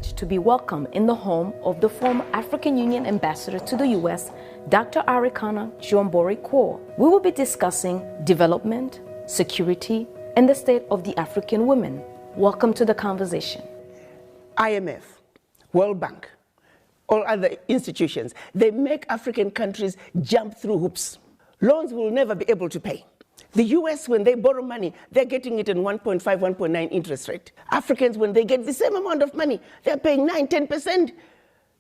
privileged to be welcomed in the home of the former African Union Ambassador to the U.S., Dr. Arikana Kwo. We will be discussing development, security, and the state of the African women. Welcome to the conversation. IMF, World Bank, all other institutions, they make African countries jump through hoops. Loans will never be able to pay. The US, when they borrow money, they're getting it in 1.5, 1.9 interest rate. Africans, when they get the same amount of money, they're paying 9, 10%.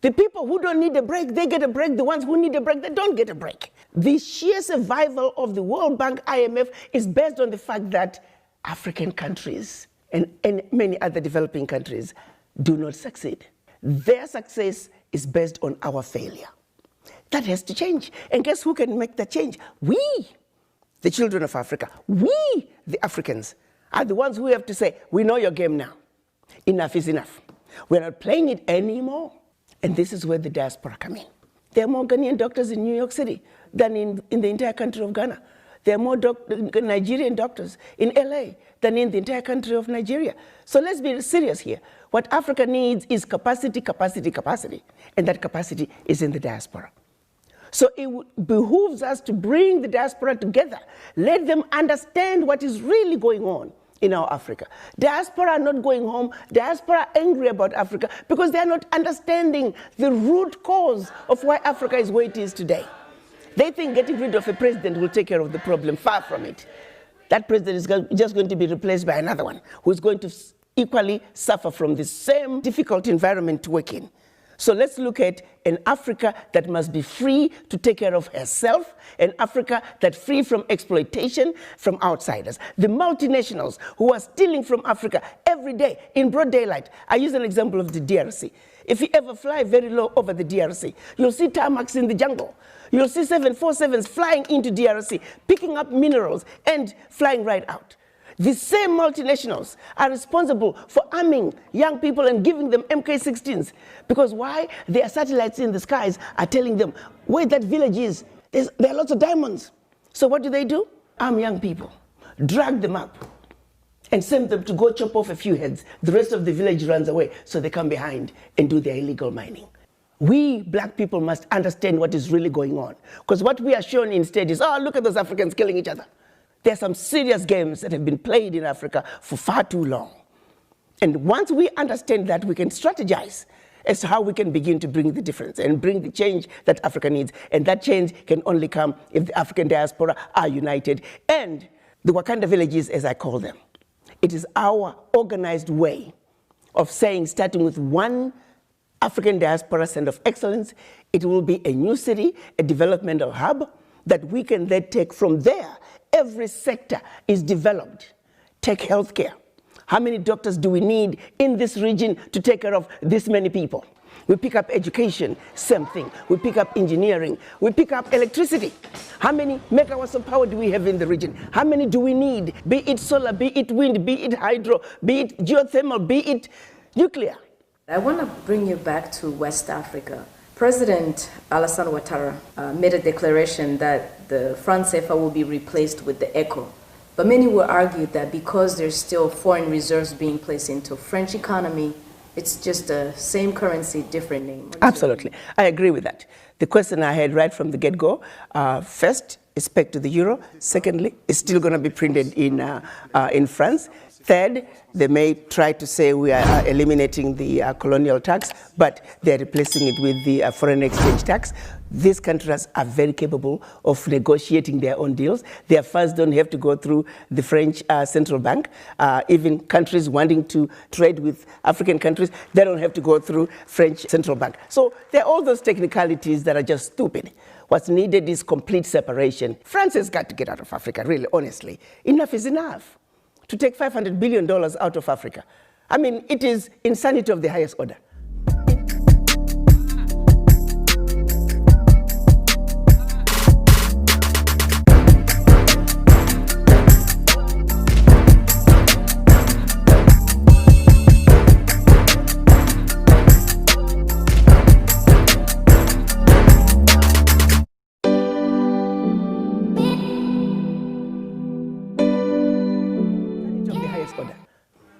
The people who don't need a break, they get a break. The ones who need a break, they don't get a break. The sheer survival of the World Bank, IMF, is based on the fact that African countries and many other developing countries do not succeed. Their success is based on our failure. That has to change. And guess who can make that change? We, the children of Africa, we, the Africans, are the ones who have to say, we know your game now. Enough is enough. We're not playing it anymore. And this is where the diaspora come in. There are more Ghanaian doctors in New York City than in the entire country of Ghana. There are more Nigerian doctors in LA than in the entire country of Nigeria. So let's be serious here. What Africa needs is capacity, capacity, capacity. And that capacity is in the diaspora. So it behooves us to bring the diaspora together. Let them understand what is really going on in our Africa. Diaspora are not going home. Diaspora are angry about Africa because they are not understanding the root cause of why Africa is where it is today. They think getting rid of a president will take care of the problem. Far from it. That president is just going to be replaced by another one who is going to equally suffer from the same difficult environment to work in. So let's look at an Africa that must be free to take care of herself, an Africa that's free from exploitation from outsiders. The multinationals who are stealing from Africa every day in broad daylight. I use an example of the DRC. If you ever fly very low over the DRC, you'll see tarmacs in the jungle. You'll see 747s flying into DRC, picking up minerals and flying right out. The same multinationals are responsible for arming young people and giving them MK-16s. Because why? Their satellites in the skies are telling them where that village is. There are lots of diamonds. So what do? Arm young people, drag them up, and send them to go chop off a few heads. The rest of the village runs away, so they come behind and do their illegal mining. We black people must understand what is really going on. Because what we are shown instead is, oh, look at those Africans killing each other. There are some serious games that have been played in Africa for far too long. And once we understand that, we can strategize as to how we can begin to bring the difference and bring the change that Africa needs. And that change can only come if the African diaspora are united. And the Wakanda villages, as I call them, it is our organized way of saying, starting with one African diaspora center of excellence, it will be a new city, a developmental hub that we can then take from there. Every sector is developed. Take healthcare. How many doctors do we need in this region to take care of this many people? We pick up education, same thing. We pick up engineering. We pick up electricity. How many megawatts of power do we have in the region? How many do we need? Be it solar, be it wind, be it hydro, be it geothermal, be it nuclear. I want to bring you back to West Africa. President Alassane Ouattara made a declaration that the franc CFA will be replaced with the ECO. But many will argue that because there's still foreign reserves being placed into French economy, it's just the same currency, different name. Absolutely. I agree with that. The question I had right from the get-go, first, is pegged to the euro. Secondly, it's still going to be printed in France. Third, they may try to say we are eliminating the colonial tax, but they're replacing it with the foreign exchange tax. These countries are very capable of negotiating their own deals. Their funds don't have to go through the French central bank. Even countries wanting to trade with African countries, they don't have to go through French central bank. So there are all those technicalities that are just stupid. What's needed is complete separation. France has got to get out of Africa, really, honestly. Enough is enough. To take $500 billion out of Africa. I mean, it is insanity of the highest order.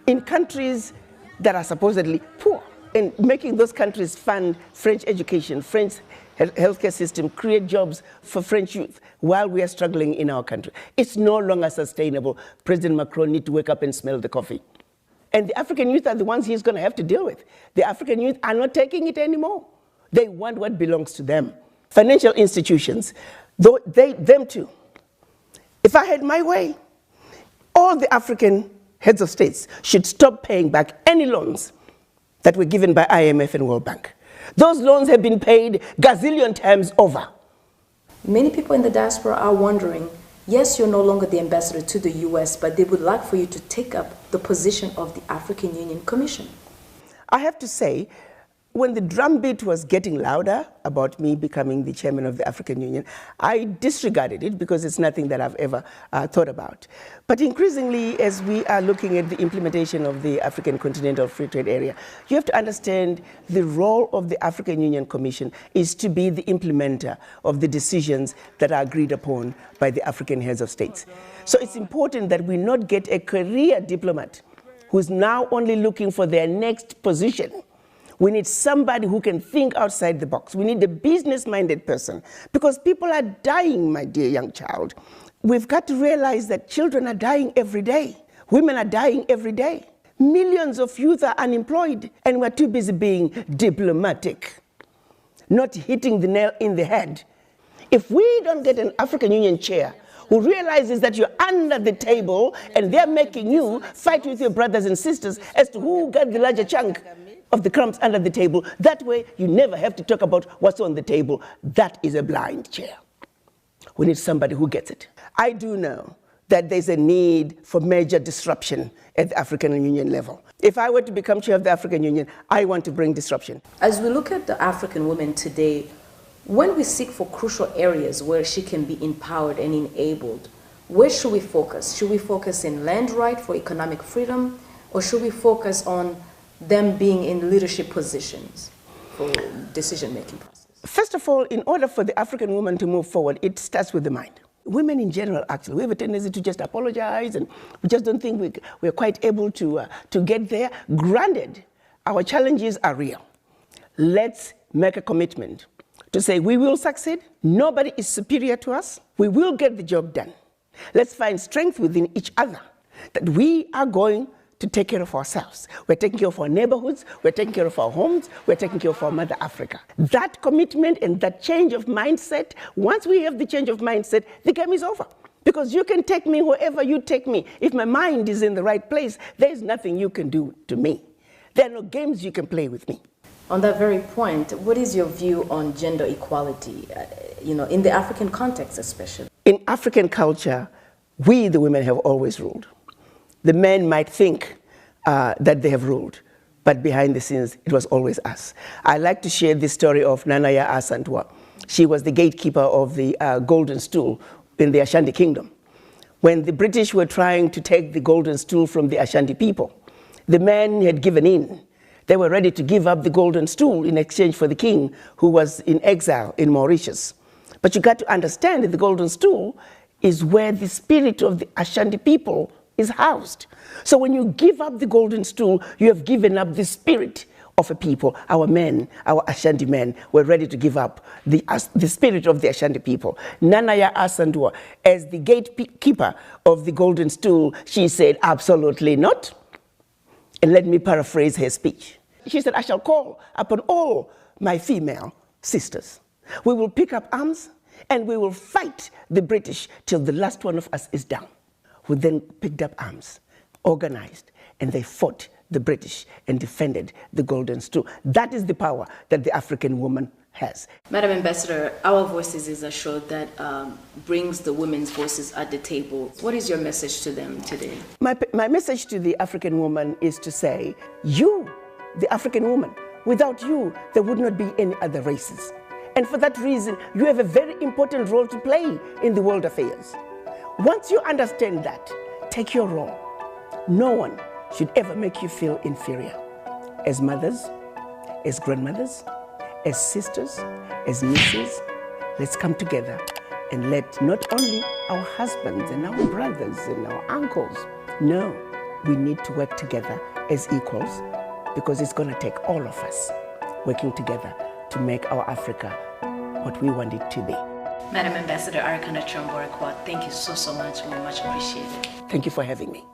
In countries that are supposedly poor, and making those countries fund French education, French healthcare system, create jobs for French youth while we are struggling in our country. It's no longer sustainable. President Macron needs to wake up and smell the coffee. And the African youth are the ones he's going to have to deal with. The African youth are not taking it anymore. They want what belongs to them. Financial institutions, them too. If I had my way, all the African heads of states should stop paying back any loans that were given by IMF and World Bank. Those loans have been paid gazillion times over. Many people in the diaspora are wondering, yes, you're no longer the ambassador to the US, but they would like for you to take up the position of the African Union Commission. I have to say, when the drumbeat was getting louder about me becoming the chairman of the African Union, I disregarded it because it's nothing that I've ever thought about. But increasingly, as we are looking at the implementation of the African Continental Free Trade Area, you have to understand the role of the African Union Commission is to be the implementer of the decisions that are agreed upon by the African heads of states. So it's important that we not get a career diplomat who's now only looking for their next position. We need somebody who can think outside the box. We need a business-minded person because people are dying, my dear young child. We've got to realize that children are dying every day. Women are dying every day. Millions of youth are unemployed and we're too busy being diplomatic, not hitting the nail in the head. If we don't get an African Union chair who realizes that you're under the table and they're making you fight with your brothers and sisters as to who got the larger chunk of the crumbs under the table. That way, you never have to talk about what's on the table. That is a blind chair. We need somebody who gets it. I do know that there's a need for major disruption at the African Union level. If I were to become chair of the African Union, I want to bring disruption. As we look at the African woman today, when we seek for crucial areas where she can be empowered and enabled, where should we focus? Should we focus in land right for economic freedom, or should we focus on them being in leadership positions for decision-making process? First of all, in order for the African woman to move forward, it starts with the mind. Women in general, actually, we have a tendency to just apologize and we just don't think we're quite able to get there. Granted, our challenges are real. Let's make a commitment to say we will succeed. Nobody is superior to us. We will get the job done. Let's find strength within each other that we are going to take care of ourselves. We're taking care of our neighborhoods, we're taking care of our homes, we're taking care of our Mother Africa. That commitment and that change of mindset, once we have the change of mindset, the game is over. Because you can take me wherever you take me. If my mind is in the right place, there's nothing you can do to me. There are no games you can play with me. On that very point, what is your view on gender equality, in the African context especially? In African culture, we, the women, have always ruled. The men might think that they have ruled, but behind the scenes, it was always us. I like to share this story of Nanaya Asantwa. She was the gatekeeper of the golden stool in the Ashanti kingdom. When the British were trying to take the golden stool from the Ashanti people, the men had given in. They were ready to give up the golden stool in exchange for the king who was in exile in Mauritius. But you got to understand that the golden stool is where the spirit of the Ashanti people is housed. So when you give up the golden stool, you have given up the spirit of a people. Our men, our Ashanti men, were ready to give up the spirit of the Ashanti people. Nanaya Asantwa, as the gatekeeper of the golden stool, she said, absolutely not. And let me paraphrase her speech. She said, I shall call upon all my female sisters. We will pick up arms and we will fight the British till the last one of us is down. We then picked up arms, organized, and they fought the British and defended the golden stool. That is the power that the African woman has. Madam Ambassador, Our Voices is a show that brings the women's voices at the table. What is your message to them today? My message to the African woman is to say, you, the African woman, without you, there would not be any other races. And for that reason, you have a very important role to play in the world affairs. Once you understand that, take your role. No one should ever make you feel inferior. As mothers, as grandmothers, as sisters, as nieces, let's come together and let not only our husbands and our brothers and our uncles, no, we need to work together as equals because it's going to take all of us working together to make our Africa what we want it to be. Madam Ambassador Arikana, thank you so much. We much appreciate it. Thank you for having me.